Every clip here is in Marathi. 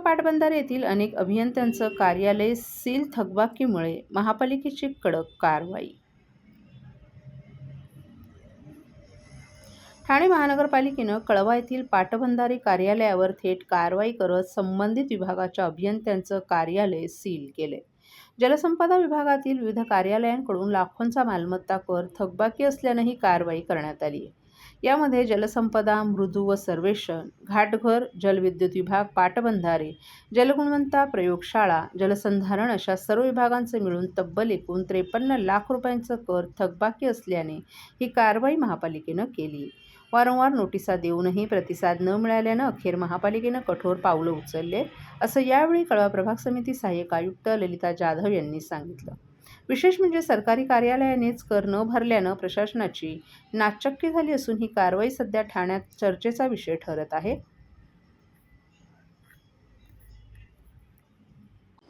पाटबंधारे येथील अनेक अभियंत्यांचं कार्यालय सील, थकबाकीमुळे महापालिकेची कडक कारवाई। ठाणे महानगरपालिकेनं कळवा येथील पाटबंधारे कार्यालयावर थेट कारवाई करत संबंधित विभागाच्या अभियंत्यांचं कार्यालय सील केले। जलसंपदा विभागातील विविध कार्यालयांकडून लाखोंचा मालमत्ता कर थकबाकी असल्यानं ही कारवाई करण्यात आली आहे। यामध्ये जलसंपदा, मृदू व सर्वेक्षण, घाटघर, जलविद्युत विभाग, पाटबंधारे, जलगुणवत्ता प्रयोगशाळा, जलसंधारण अशा सर्व विभागांचे मिळून तब्बल एकूण 53 लाख रुपयांचा कर थकबाकी असल्याने ही कारवाई महापालिकेनं केली। वारंवार नोटिसा देऊनही प्रतिसाद न मिळाल्यानं अखेर महापालिकेनं कठोर पावलं उचलले, असं यावेळी कळवा प्रभाग समिती सहाय्यक आयुक्त ललिता जाधव यांनी सांगितलं। विशेष म्हणजे सरकारी कार्यालयानेच कर न भरल्यानं प्रशासनाची नाचक्की झाली असून ही कारवाई सध्या ठाण्यात चर्चेचा विषय ठरत आहे।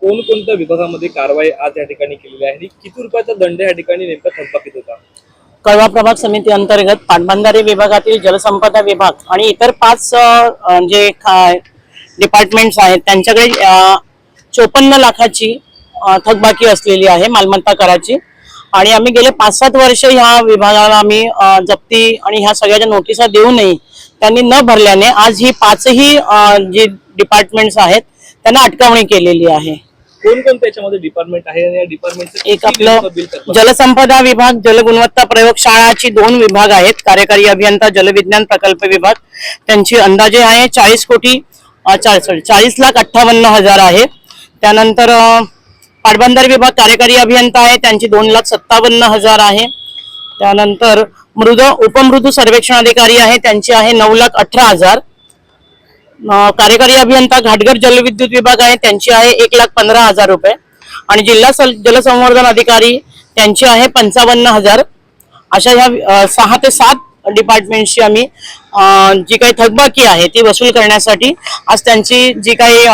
कोणकोणत्या विभागामध्ये कारवाई आज या ठिकाणी केलेली आहे आणि किती रुपयाचा दंड या ठिकाणी नेमका थकबाकीत होता? कळवा प्रभाग समिती अंतर्गत पाटबंधारे विभागातील जलसंपदा विभाग आणि इतर 5 जे डिपार्टमेंट्स आहेत त्यांच्याकडे 54 लाखाची थकबाकी असलेली आहे मालमत्ता कराची। आणि आम्ही गेले 5-7 वर्ष ह्या विभागाला आम्ही जप्ती आणि ह्या सगळ्याच्या नोटिसा देऊनही त्यांनी न भरल्याने आज ही 5ही जे डिपार्टमेंट्स आहेत त्यांना अटकावणी केलेली आहे। कोणकोणत्या याच्यामध्ये डिपार्टमेंट आहे आणि या डिपार्टमेंटचं एक आपलं जलसंपदा विभाग, जलगुणवत्ता प्रयोगशाळाची 2 विभाग आहेत, कार्यकारी अभियंता, जलविज्ञान प्रकल्प विभाग, त्यांची अंदाजे आहे 40,58,000 आहे। त्यानंतर पाटबंधारे विभाग कार्यकारी अभियंता आहे, त्यांची 2,57,000 आहे। त्यानंतर उपमृदू सर्वेक्षण अधिकारी आहे, त्यांची आहे 9,18,000। कार्यकारी अभियंता घाटघर जलविद्युत विभाग आहे, त्यांची आहे 1,15,000 रुपये। आणि जिल्हा जलसंवर्धन अधिकारी त्यांची आहे 55,000। अशा ह्या 6 ते 7 डिपार्टमेंटची आम्ही जी काही थकबाकी आहे ती वसूल करण्यासाठी आज त्यांची जी काही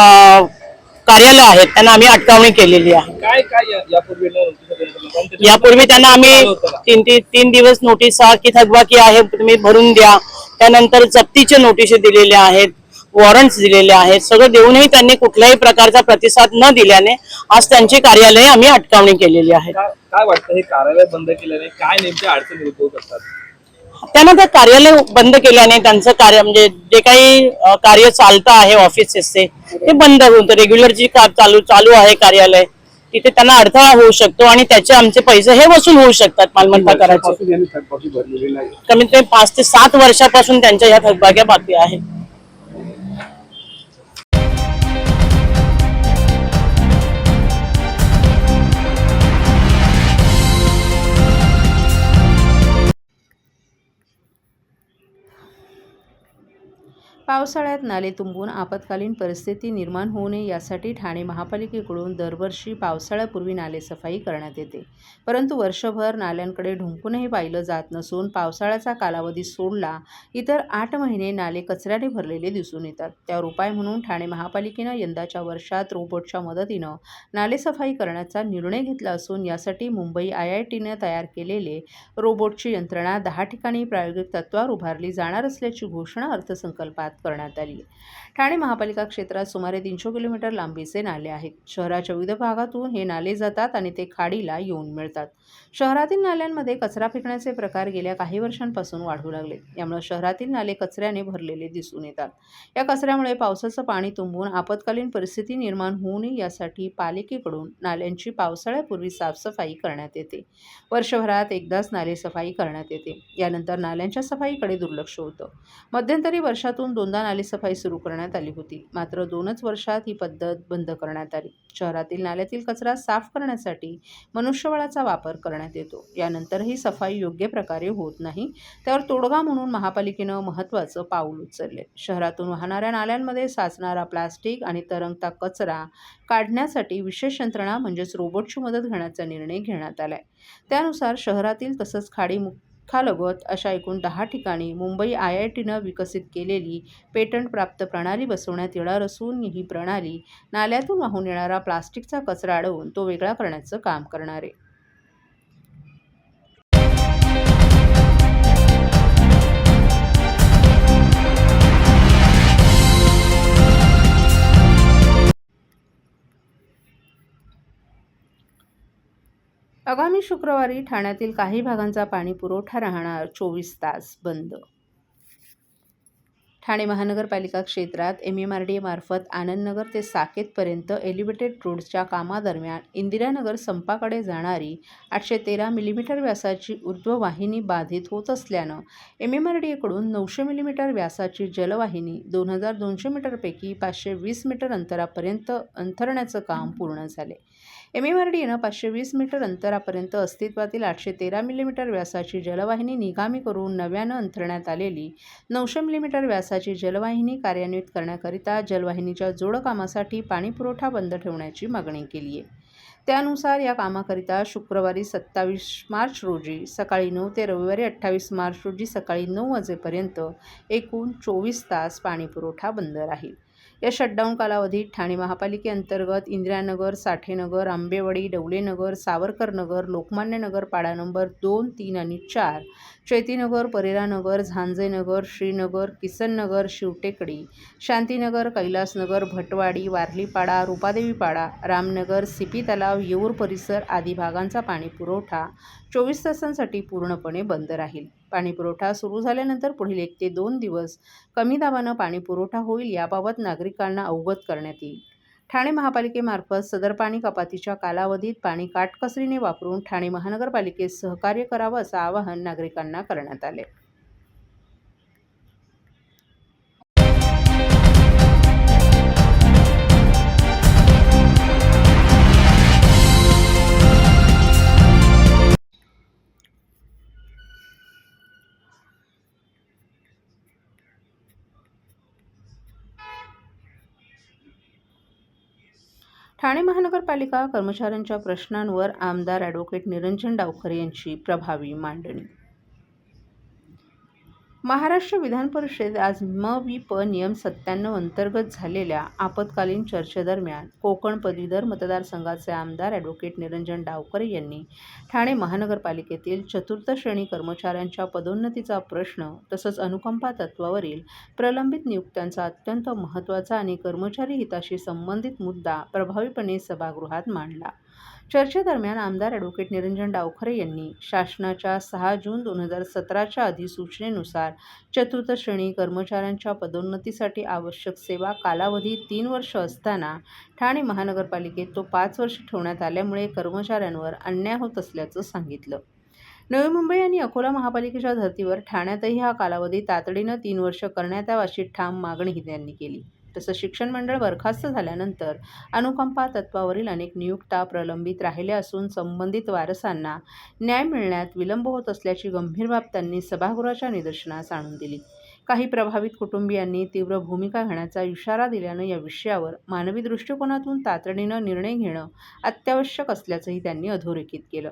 कार्यालय आहेत त्यांना आम्ही अटकावणी केलेली आहे। यापूर्वी त्यांना आम्ही 3 दिवस नोटीस की थकबाकी आहे तुम्ही भरून द्या, त्यानंतर जप्तीचे नोटीस दिलेले आहेत, वॉरंट्स दिलेले आहेत, सगळं देऊनही त्यांनी कुठल्याही प्रकारचा प्रतिसाद न दिल्याने आज त्यांचे कार्यालय आम्ही अटकावणी केलेली आहे। काय वाटतं हे कार्यालय बंद केल्याने काय नेमक्या अडचणी उद्भवू शकतात? त्यांना ते कार्यालय बंद केल्याने त्यांचं कार्य म्हणजे जे काही कार्य चालतं आहे ऑफिसेसचे ते बंद होतं। रेग्युलर जी चालू आहे कार्यालय तिथे त्यांना अडथळा होऊ शकतो आणि त्याचे आमचे पैसे हे वसूल होऊ शकतात मालमत्ता करायचे। कमीत कमी 5 ते 7 वर्षापासून त्यांच्या ह्या थकबाक्या बाकी आहे। पावसाळ्यात नाले तुंबून आपत्कालीन परिस्थिती निर्माण होऊ नये यासाठी ठाणे महापालिकेकडून दरवर्षी पावसाळ्यापूर्वी नालेसफाई करण्यात येते, परंतु वर्षभर नाल्यांकडे ढुंकूनही पाहिलं जात नसून पावसाळ्याचा कालावधी सोडला इतर 8 महिने नाले कचऱ्याने भरलेले दिसून येतात। त्यावर उपाय म्हणून ठाणे महापालिकेनं यंदाच्या वर्षात रोबोटच्या मदतीनं नालेसफाई करण्याचा निर्णय घेतला असून यासाठी मुंबई IITने तयार केलेले रोबोटची यंत्रणा 10 ठिकाणी प्रायोगिक तत्त्वावर उभारली जाणार असल्याची घोषणा अर्थसंकल्पात करण्यात आली। ठाणे महापालिका क्षेत्रात सुमारे 300 किलोमीटर लांबीचे नाले आहेत। शहराच्या विविध भागातून हे नाले जातात आणि ते खाडीला येऊन मिळतात। शहरातील नाल्यांमध्ये कचरा फेकण्याचे प्रकार गेल्या काही वर्षांपासून वाढू लागले, यामुळे शहरातील नाले कचऱ्याने भरलेले दिसून येतात। या कचऱ्यामुळे पावसाचं पाणी तुंबून आपत्कालीन परिस्थिती निर्माण होऊ नये यासाठी पालिकेकडून नाल्यांची पावसाळ्यापूर्वी साफसफाई करण्यात येते। वर्षभरात एकदाच नाले सफाई करण्यात येते, यानंतर नाल्यांच्या सफाईकडे दुर्लक्ष होतं। मध्यंतरी वर्षातून 2दा नालेसफाई सुरू करण्यात आली होती, मात्र 2च वर्षात ही पद्धत बंद करण्यात आली। शहरातील नाल्यातील कचरा साफ करण्यासाठी मनुष्यबळाचा वापर करण्यात येतो, यानंतरही सफाई योग्य प्रकारे होत नाही। त्यावर तोडगा म्हणून महापालिकेनं महत्त्वाचं पाऊल उचलले। शहरातून वाहणाऱ्या नाल्यांमध्ये साचणारा प्लास्टिक आणि तरंगता कचरा काढण्यासाठी विशेष यंत्रणा म्हणजेच रोबोटची मदत घेण्याचा निर्णय घेण्यात आलाय। त्यानुसार शहरातील तसंच खाडी मुखालगत अशा एकूण 10 ठिकाणी मुंबई IITनं विकसित केलेली पेटंट प्राप्त प्रणाली बसवण्यात येणार असून ही प्रणाली नाल्यातून वाहून येणारा प्लास्टिकचा कचरा अडवून तो वेगळा करण्याचं काम करणार आहे। आगामी शुक्रवारी ठाण्यातील काही भागांचा पाणीपुरवठा राहणार 24 तास बंद. ठाणे महानगरपालिका क्षेत्रात MMRDA मार्फत आनंदनगर ते साकेतपर्यंत एलिव्हेटेड रोडच्या कामादरम्यान इंदिरानगर संपाकडे जाणारी 813 मिलीमीटर व्यासाची ऊर्ध्ववाहिनी बाधित होत असल्यानं MMRDAकडून 900 मिलीमीटर व्यासाची जलवाहिनी 2200 मीटरपैकी 520 मीटर अंतरापर्यंत अंथरण्याचं काम पूर्ण झाले. MMRDAनं 520 मीटर अंतरापर्यंत अस्तित्वातील 813 मिलीमीटर व्यासाची जलवाहिनी निकामी करून नव्यानं अंथरण्यात आलेली 900 मिलीमीटर व्यासाची जलवाहिनी कार्यान्वित करण्याकरिता जलवाहिनीच्या जोडकामासाठी पाणीपुरवठा बंद ठेवण्याची मागणी केली आहे. त्यानुसार या कामाकरिता शुक्रवारी 27 मार्च रोजी सकाळी 9 ते रविवारी 28 मार्च रोजी सकाळी 9 वाजेपर्यंत एकूण 24 तास पाणीपुरवठा बंद राहील. या शटडाऊन कालावधीत ठाणे महापालिकेअंतर्गत इंदिरानगर, साठेनगर, आंबेवाडी, डवलेनगर, सावरकरनगर, लोकमान्यनगर, पाडा नंबर 2, 3 आणि 4, चैतीनगर, परेरानगर, झांजेनगर, श्रीनगर, किसननगर, शिवटेकडी, शांतीनगर, कैलासनगर, भटवाडी, वारलीपाडा, रूपादेवीपाडा, रामनगर, सिपी तलाव, येऊर परिसर आदी भागांचा पाणीपुरवठा 24 तासांसाठी पूर्णपणे बंद राहील. पाणीपुरवठा सुरू झाल्यानंतर पुढील 1 ते 2 दिवस कमी दाबानं पाणीपुरवठा होईल याबाबत नागरिकांना अवगत करण्यात येईल. ठाणे महापालिकेमार्फत सदर पाणी कपातीच्या कालावधीत पाणी काटकसरीने वापरून ठाणे महानगरपालिकेस सहकार्य करावं असं आवाहन नागरिकांना करण्यात आले. ठाणे महानगरपालिका कर्मचाऱ्यांच्या प्रश्नांवर आमदार ॲडव्होकेट निरंजन डावखरे यांची प्रभावी मांडणी. महाराष्ट्र विधान परिषदेत आज म.वि.प. नियम 97 अंतर्गत झालेल्या आपत्कालीन चर्चेदरम्यान कोकण पदवीधर मतदारसंघाचे आमदार ॲडव्होकेट निरंजन डावखरे यांनी ठाणे महानगरपालिकेतील चतुर्थ श्रेणी कर्मचाऱ्यांच्या पदोन्नतीचा प्रश्न तसंच अनुकंपा तत्त्वावरील प्रलंबित नियुक्त्यांचा अत्यंत महत्त्वाचा आणि कर्मचारी हिताशी संबंधित मुद्दा प्रभावीपणे सभागृहात मांडला. चर्चेदरम्यान आमदार ॲडव्होकेट निरंजन डावखरे यांनी शासनाच्या 6 जून 2017च्या अधिसूचनेनुसार चतुर्थ श्रेणी कर्मचाऱ्यांच्या पदोन्नतीसाठी आवश्यक सेवा कालावधी 3 वर्ष असताना ठाणे महानगरपालिकेत तो 5 वर्ष ठेवण्यात आल्यामुळे कर्मचाऱ्यांवर अन्याय होत असल्याचं सांगितलं. नवी मुंबई आणि अकोला महापालिकेच्या धर्तीवर ठाण्यातही हा कालावधी तातडीनं 3 वर्ष करण्यात यावा अशी ठाम मागणीही त्यांनी केली. तसंच शिक्षण मंडळ बरखास्त झाल्यानंतर अनुकंपा तत्त्वावरील अनेक नियुक्त्या प्रलंबित राहिल्या असून संबंधित वारसांना न्याय मिळण्यात विलंब होत असल्याची गंभीर बाब त्यांनी सभागृहाच्या निदर्शनास आणून दिली. काही प्रभावित कुटुंबियांनी तीव्र भूमिका घेण्याचा इशारा दिल्यानं या विषयावर मानवी दृष्टिकोनातून तातडीनं निर्णय घेणं अत्यावश्यक असल्याचंही त्यांनी अधोरेखित केलं.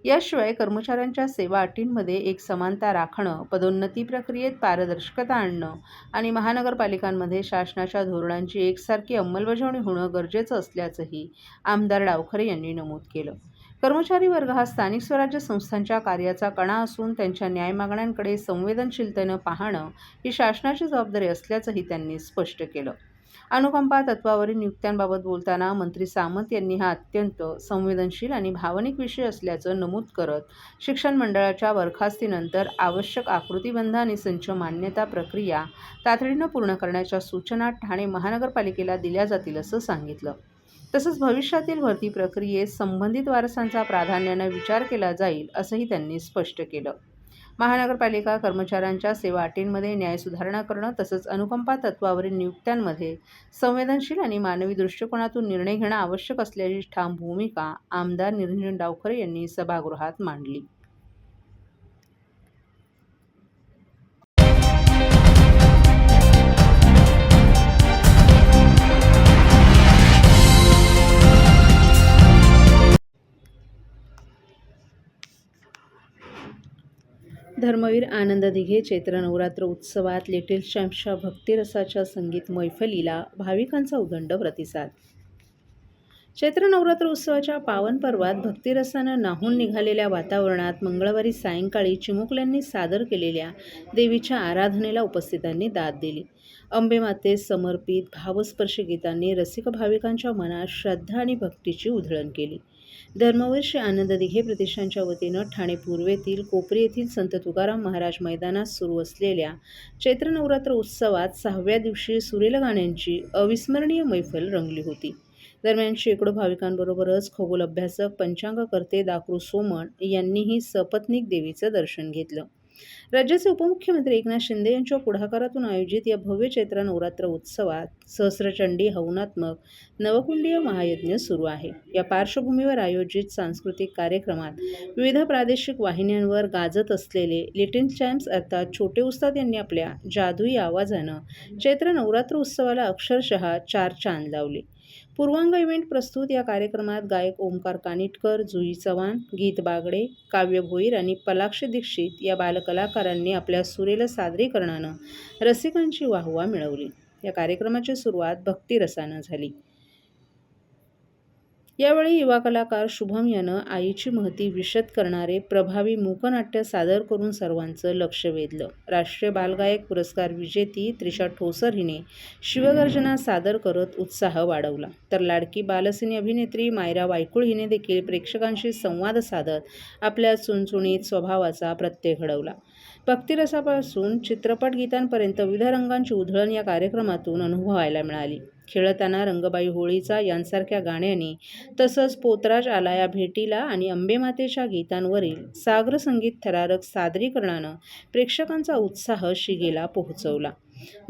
याशिवाय कर्मचाऱ्यांच्या सेवा अटींमध्ये एक समानता राखणं, पदोन्नती प्रक्रियेत पारदर्शकता आणणं आणि महानगरपालिकांमध्ये शासनाच्या धोरणांची एकसारखी अंमलबजावणी होणं गरजेचं असल्याचंही आमदार डावखरे यांनी नमूद केलं. कर्मचारी वर्ग हा स्थानिक स्वराज्य संस्थांच्या कार्याचा कणा असून त्यांच्या न्याय मागण्यांकडे संवेदनशीलतेनं पाहणं ही शासनाची जबाबदारी असल्याचंही त्यांनी स्पष्ट केलं. अनुकंपा तत्त्वावरील नियुक्त्यांबाबत बोलताना मंत्री सामंत यांनी हा अत्यंत संवेदनशील आणि भावनिक विषय असल्याचं नमूद करत शिक्षण मंडळाच्या बरखास्तीनंतर आवश्यक आकृतीबंध आणि संच मान्यता प्रक्रिया तातडीनं पूर्ण करण्याच्या सूचना ठाणे महानगरपालिकेला दिल्या जातील असं सांगितलं. तसंच भविष्यातील भरती प्रक्रियेत संबंधित वारसांचा प्राधान्यानं विचार केला जाईल असंही त्यांनी स्पष्ट केलं. महानगरपालिका कर्मचाऱ्यांच्या सेवा अटींमध्ये न्याय सुधारणा करणं तसंच अनुकंपा तत्त्वावरील नियुक्त्यांमध्ये संवेदनशील आणि मानवी दृष्टिकोनातून निर्णय घेणं आवश्यक असल्याची ठाम भूमिका आमदार निरंजन डावखरे यांनी सभागृहात मांडली. धर्मवीर आनंद दिघे चैत्र नवरात्र उत्सवात लिटिल चॅम्प्सच्या भक्तिरसाच्या संगीत मैफलीला भाविकांचा उदंड प्रतिसाद. चैत्र नवरात्र उत्सवाच्या पावन पर्वात भक्तिरसानं न्हाऊन निघालेल्या वातावरणात मंगळवारी सायंकाळी चिमुकल्यांनी सादर केलेल्या देवीच्या आराधनेला उपस्थितांनी दाद दिली. अंबेमातेस समर्पित भावस्पर्शी गीतांनी रसिक भाविकांच्या मनात श्रद्धा आणि भक्तीची उधळण केली. धर्मवीर श्री आनंद दिघे प्रतिष्ठानच्या वतीनं ठाणे पूर्वेतील कोपरी येथील संत तुकाराम महाराज मैदानात सुरू असलेल्या चैत्र नवरात्र उत्सवात 6व्या दिवशी सुरेल गाण्यांची अविस्मरणीय मैफल रंगली होती. दरम्यान शेकडो भाविकांबरोबरच खगोल अभ्यासक, पंचांगकर्ते दाकरू सोमण यांनीही सपत्नीक देवीचं दर्शन घेतलं. राज्याचे उपमुख्यमंत्री एकनाथ शिंदे यांच्या पुढाकारातून आयोजित या भव्य चैत्र नवरात्र उत्सवात सहस्रचंडी हवनात्मक नवकुंडीय महायज्ञ सुरू आहे. या पार्श्वभूमीवर आयोजित सांस्कृतिक कार्यक्रमात विविध प्रादेशिक वाहिन्यांवर गाजत असलेले लिटिल चॅम्प्स अर्थात छोटे उस्ताद यांनी आपल्या जादुई आवाजानं चैत्र नवरात्र उत्सवाला अक्षरशः 4 चांद लावले. पूर्वांग इव्हेंट प्रस्तुत या कार्यक्रमात गायक ओमकार कानिटकर, जुई चव्हाण, गीत बागडे, काव्य भोईर आणि पलाक्ष दीक्षित या बालकलाकारांनी आपल्या सुरेल सादरीकरणानं रसिकांची वाहवा मिळवली. या कार्यक्रमाची सुरुवात भक्तिरसानं झाली. यावेळी युवा कलाकार शुभम यानं आईची महती विशद करणारे प्रभावी मूकनाट्य सादर करून सर्वांचं लक्ष वेधलं. राष्ट्रीय बालगायक पुरस्कार विजेती त्रिशा ठोसर हिने शिवगर्जना सादर करत उत्साह वाढवला. तर लाडकी बालसिनी अभिनेत्री मायरा वायकुळ हिने देखील प्रेक्षकांशी संवाद साधत आपल्या चुणचुणीत स्वभावाचा प्रत्यय घडवला. भक्तिरसापासून चित्रपट गीतांपर्यंत विविध रंगांची उधळण या कार्यक्रमातून अनुभवायला मिळाली. खेळताना रंगबाई होळीचा यांसारख्या गाण्यांनी तसंच पोतराज आलाया भेटीला आणि अंबेमातेच्या गीतांवरील सागर संगीत थरारक सादरीकरणानं प्रेक्षकांचा उत्साह शिगेला पोहोचवला.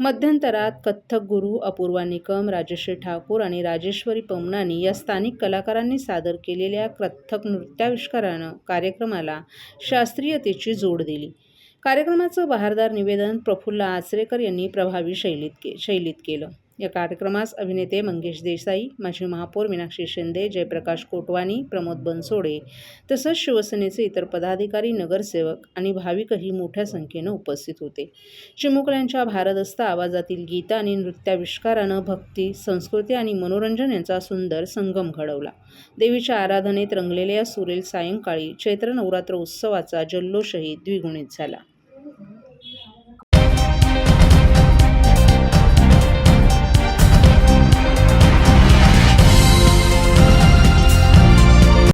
मध्यंतरात कथ्थक गुरू अपूर्वा निकम, राजश्री ठाकूर आणि राजेश्वरी पमनानी या स्थानिक कलाकारांनी सादर केलेल्या कथ्थक नृत्याविष्कारानं कार्यक्रमाला शास्त्रीयतेची जोड दिली. कार्यक्रमाचं बहारदार निवेदन प्रफुल्ल आचरेकर यांनी प्रभावी शैलीत केलं. या कार्यक्रमास अभिनेते मंगेश देसाई, माजी महापौर मीनाक्षी शिंदे, जयप्रकाश कोटवानी, प्रमोद बनसोडे तसंच शिवसेनेचे इतर पदाधिकारी, नगरसेवक आणि भाविकही मोठ्या संख्येनं उपस्थित होते. चिमुकल्यांच्या भारदस्त आवाजातील गीतं आणि नृत्याविष्कारानं भक्ती, संस्कृती आणि मनोरंजन यांचा सुंदर संगम घडवला. देवीच्या आराधनेत रंगलेल्या सुरेल सायंकाळी चैत्र नवरात्र उत्सवाचा जल्लोषही द्विगुणित झाला.